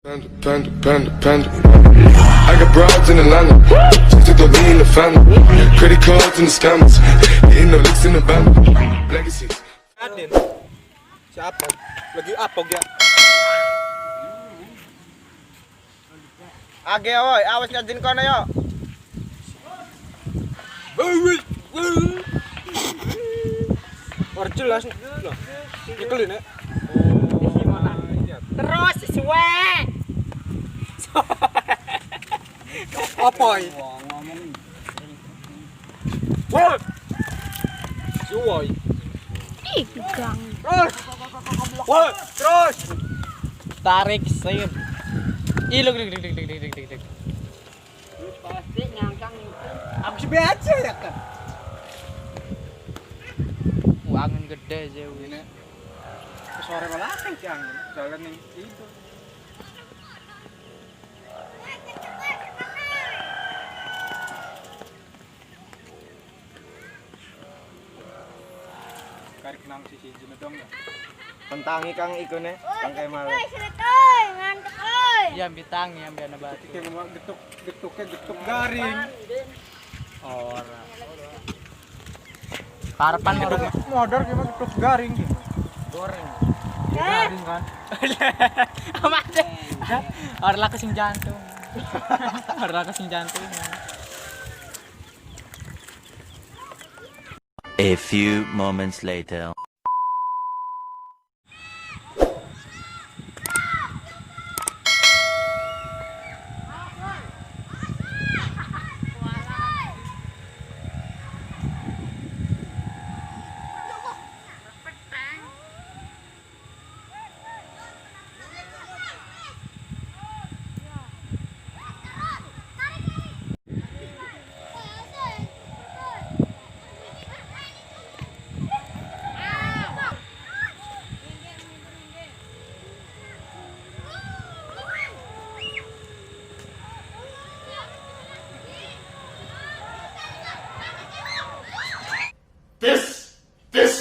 Panda. I got broads in Atlanta. Just to be in the family. Credit cards and the scammers. Hitting the licks in the band. Legacies. Adin. Siapa? Lagi apok ya? Age oi, awas ngajin kono yo. Ora jelas. Loh. Nyekelin ya. Terus suwe. Apa iki? Woi. Suwoi. Ih, gang. Terus. Woi, terus. Tarik sayur. Ih, lu. Pasti ngangkang itu. Aku sih aja ya kan. Angin gede jauh ini. Sore malah kencang. Jalan ning itu. Karik nang sisi jenedong ya. Pentangi kang ikune, kang kemal. Ngantuk euy. Ya bitang ya ambil batu. Iki mau getuk garing. Ora. Harapan orang Modal ki getuk garing ki. goreng. Garing kan. Amat deh. Orang lah kesing jantung. Orang kesing jantung. A few moments later.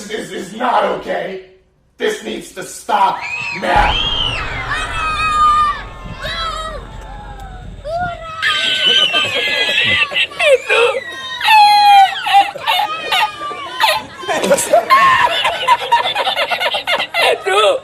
This is not okay. This needs to stop now. Aduh.